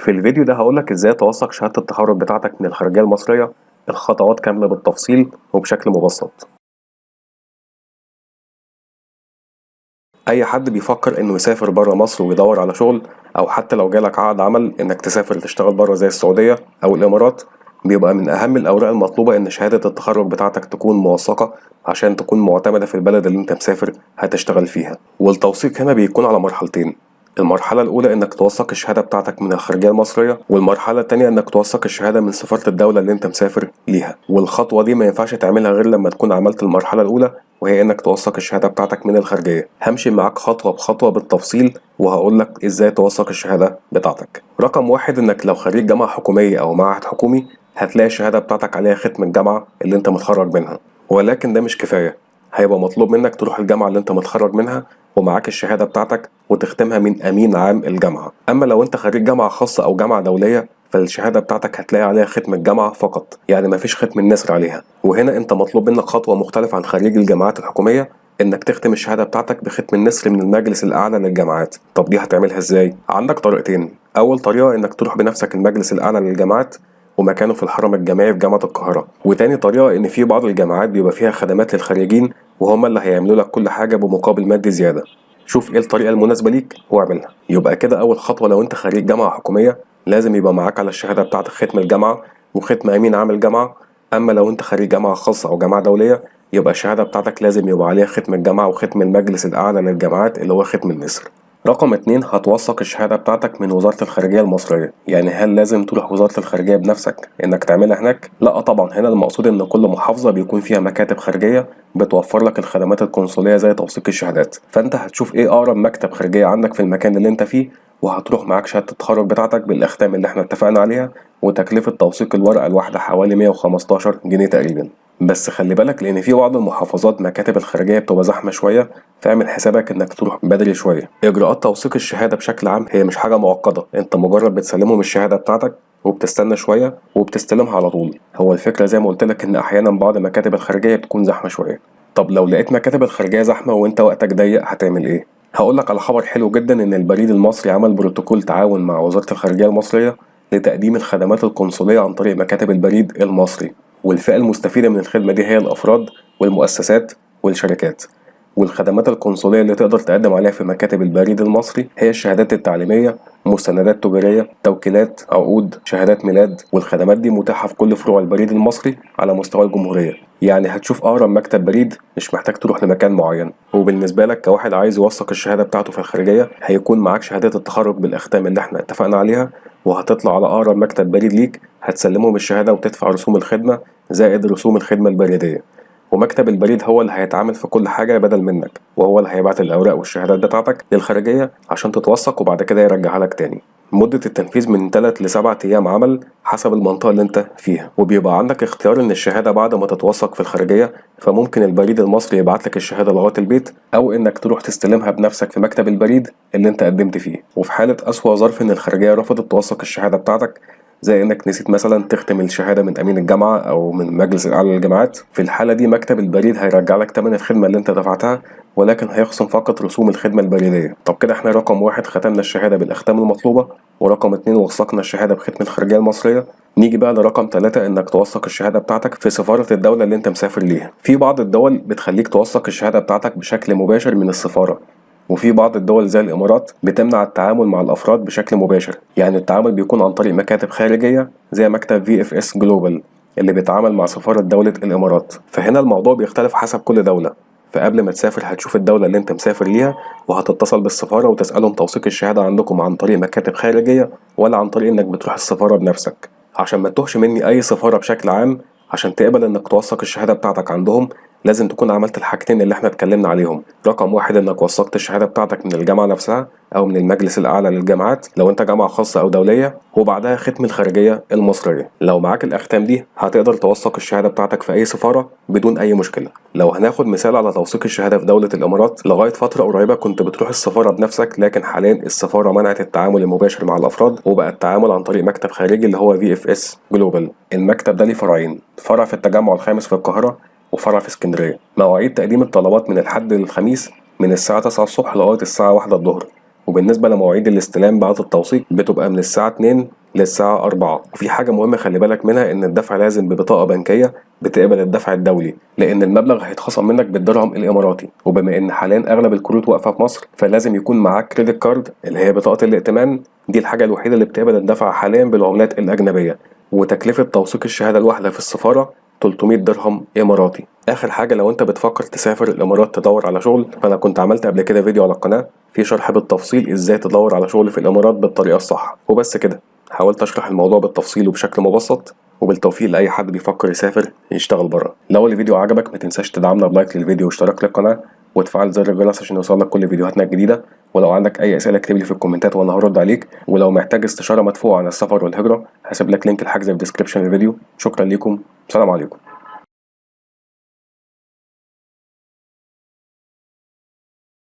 في الفيديو ده هقولك ازاي توثق شهادة التخرج بتاعتك من الخارجية المصرية، الخطوات كاملة بالتفصيل وبشكل مبسط. أي حد بيفكر إنه يسافر بره مصر ويدور على شغل، أو حتى لو جالك عقد عمل إنك تسافر تشتغل بره زي السعودية أو الإمارات، بيبقى من أهم الأوراق المطلوبة إن شهادة التخرج بتاعتك تكون موثقة عشان تكون معتمدة في البلد اللي أنت مسافر هتشتغل فيها. والتوثيق هنا بيكون على مرحلتين: المرحلة الأولى إنك توثق الشهادة بتاعتك من الخارجية المصرية، والمرحلة التانية إنك توثق الشهادة من سفارة الدولة اللي أنت مسافر ليها. والخطوة دي ما ينفعش تعملها غير لما تكون عملت المرحلة الأولى، وهي إنك توثق الشهادة بتاعتك من الخارجية. همشي معاك خطوة بخطوة بالتفصيل وهقولك إزاي توثق الشهادة بتاعتك. رقم واحد: إنك لو خريج جامعة حكومية أو معهد حكومي هتلاقي الشهادة بتاعتك عليها ختم الجامعة اللي أنت متخرج منها، ولكن ده مش كفاية. هيبقى مطلوب منك تروح الجامعة اللي أنت متخرج منها ومعاك الشهادة بتاعتك وتختمها من أمين عام الجامعة. أما لو أنت خريج جامعة خاصة أو جامعة دولية فالشهادة بتاعتك هتلاقي عليها ختم الجامعة فقط، يعني مفيش ختم النسر عليها. وهنا أنت مطلوب منك خطوة مختلفة عن خريج الجامعات الحكومية، إنك تختم الشهادة بتاعتك بختم النسر من المجلس الأعلى للجامعات. طب دي هتعملها إزاي؟ عندك طريقتين. أول طريقة إنك تروح بنفسك المجلس الأعلى للجامعات ومكانه في الحرم الجامعي في جامعة القاهرة. وتاني طريقة إن في بعض الجامعات بيبقى فيها خدمات للخريجين وهم اللي هيعملوا لك كل حاجة بمقابل مادي زيادة. شوف ايه الطريقة المناسبة ليك واعملها. يبقى كده أول خطوة: لو أنت خريج جامعة حكومية لازم يبقى معاك على الشهادة بتاعتك ختم الجامعة وختم أمين عام الجامعة. أما لو أنت خريج جامعة خاصة أو جامعة دولية يبقى الشهادة بتاعتك لازم يبقى عليها ختم الجامعة وختم المجلس الأعلى للجامعات اللي هو ختم النسر. رقم اتنين: هتوثق الشهادة بتاعتك من وزارة الخارجية المصرية. يعني هل لازم تروح وزارة الخارجية بنفسك إنك تعملها هناك؟ لا طبعا. هنا المقصود إن كل محافظة بيكون فيها مكاتب خارجية بتوفر لك الخدمات القنصلية زي توثيق الشهادات. فأنت هتشوف إيه أقرب مكتب خارجية عندك في المكان اللي أنت فيه، وهتروح معاك شهادة التخرج بتاعتك بالأختام اللي إحنا اتفقنا عليها، وتكلفة توثيق الورقة الواحدة حوالي 115 جنيه تقريبا. بس خلي بالك لأن في بعض المحافظات مكاتب الخارجية بتبقى زحمة شوية، فاعمل حسابك إنك تروح بدري شوية. إجراءات توثيق الشهادة بشكل عام هي مش حاجة معقدة، أنت مجرد بتسلمهم الشهادة بتاعتك وبتستنى شوية وبتستلمها على طول. هو الفكرة زي ما قلت لك إن أحيانا بعض مكاتب الخارجية بتكون زحمة شوية. طب لو لقيت مكاتب الخارجية زحمة وأنت وقتك ضيق هتعمل إيه؟ هقولك على خبر حلو جدا: إن البريد المصري عمل بروتوكول تعاون مع وزارة الخارجية المصرية لتقديم الخدمات القنصلية عن طريق مكاتب البريد المصري. والفئة المستفيدة من الخدمة دي هي الأفراد والمؤسسات والشركات. والخدمات القنصلية اللي تقدر تقدم عليها في مكاتب البريد المصري هي الشهادات التعليمية، مستندات تجارية، توكيلات، عقود، شهادات ميلاد. والخدمات دي متاحة في كل فروع البريد المصري على مستوى الجمهورية. يعني هتشوف أقرب مكتب بريد، مش محتاج تروح لمكان معين. وبالنسبة لك كواحد عايز يوثق الشهادة بتاعته في الخارجية هيكون معاك شهادة التخرج بالأختام اللي احنا اتفقنا عليها، وهتطلع على أقرب مكتب بريد ليك هتسلمهم الشهادة وتدفع رسوم الخدمة زائد رسوم الخدمة البريدية. ومكتب البريد هو اللي هيتعامل في كل حاجة بدل منك، وهو اللي هيبعت الأوراق والشهادات بتاعتك للخارجية عشان تتوثق وبعد كده يرجعها لك تاني. مدة التنفيذ من 3 ل7 أيام عمل حسب المنطقة اللي انت فيها. وبيبقى عندك اختيار ان الشهادة بعد ما تتوثق في الخارجية فممكن البريد المصري يبعت لك الشهادة لغاية البيت، او انك تروح تستلمها بنفسك في مكتب البريد اللي انت قدمت فيه. وفي حالة أسوأ ظرف ان الخارجية رفضت توثق الشهادة بتاعتك، زي انك نسيت مثلا تختم الشهاده من امين الجامعه او من مجلس الاعلى للجامعات، في الحاله دي مكتب البريد هيرجع لك ثمن الخدمه اللي انت دفعتها، ولكن هيخصم فقط رسوم الخدمه البريديه. طب كده احنا رقم واحد ختمنا الشهاده بالاختام المطلوبه، ورقم اتنين وثقنا الشهاده بختم الخارجيه المصريه. نيجي بقى لرقم 3: انك توثق الشهاده بتاعتك في سفاره الدوله اللي انت مسافر ليها. في بعض الدول بتخليك توثق الشهاده بتاعتك بشكل مباشر من السفاره، وفي بعض الدول زي الإمارات بتمنع التعامل مع الأفراد بشكل مباشر. يعني التعامل بيكون عن طريق مكاتب خارجية زي مكتب VFS Global اللي بيتعامل مع سفارة دولة الإمارات. فهنا الموضوع بيختلف حسب كل دولة. فقبل ما تسافر هتشوف الدولة اللي انت مسافر ليها وهتتصل بالسفارة وتسألهم توثيق الشهادة عندكم عن طريق مكاتب خارجية ولا عن طريق انك بتروح السفارة بنفسك. عشان ما تتوهش مني أي سفارة بشكل عام، عشان تقبل انك توثق الشهادة بتاعتك عندهم لازم تكون عملت الحاجتين اللي احنا اتكلمنا عليهم. رقم واحد: انك وثقت الشهادة بتاعتك من الجامعة نفسها او من المجلس الاعلى للجامعات لو انت جامعة خاصة او دولية، وبعدها ختم الخارجية المصرية. لو معاك الاختام دي هتقدر توثق الشهادة بتاعتك في اي سفارة بدون اي مشكلة. لو هناخد مثال على توثيق الشهادة في دولة الامارات، لغاية فترة قريبة كنت بتروح السفارة بنفسك، لكن حاليا السفارة منعت التعامل المباشر مع الافراد وبقى التعامل عن طريق مكتب خارجي اللي هو VFS Global. المكتب ده ليه فرعين: فرع في التجمع الخامس في القاهرة وفرع في اسكندرية. مواعيد تقديم الطلبات من الحد للخميس من الساعة 9 الصبح لغاية الساعة 1 الظهر، وبالنسبة لمواعيد الاستلام بعد التوثيق بتبقى من الساعة 2 للساعة 4. وفي حاجة مهمة خلي بالك منها، إن الدفع لازم ببطاقة بنكية بتقبل الدفع الدولي، لأن المبلغ هيتخصم منك بالدرهم الإماراتي. وبما إن حاليا أغلب الكروت واقفة في مصر، فلازم يكون معاك كريدت كارد اللي هي بطاقة الائتمان. دي الحاجة الوحيدة اللي بتقبل الدفع حاليا بالعملات الأجنبية. وتكلفة توثيق الشهادة الواحدة في السفارة 300 درهم إماراتي. آخر حاجة، لو أنت بتفكر تسافر الإمارات تدور على شغل، فأنا كنت عملت قبل كده فيديو على القناة في شرح بالتفصيل إزاي تدور على شغل في الإمارات بالطريقة الصح. وبس كده، حاولت أشرح الموضوع بالتفصيل وبشكل مبسط، وبالتوفيق لأي حد بيفكر يسافر يشتغل بره. لو الفيديو عجبك ما تنساش تدعمنا بلايك للفيديو واشتراك للقناة وتفعل زر الجرس عشان يوصلك كل فيديوهاتنا الجديدة. ولو عندك أي أسئلة اكتب لي في الكومنتات وأنا هرد عليك. ولو محتاج استشارة مدفوعة عن السفر والهجرة هسيب لك لينك الحجز في ديسكريبشن الفيديو. شكرا ليكم، سلام عليكم.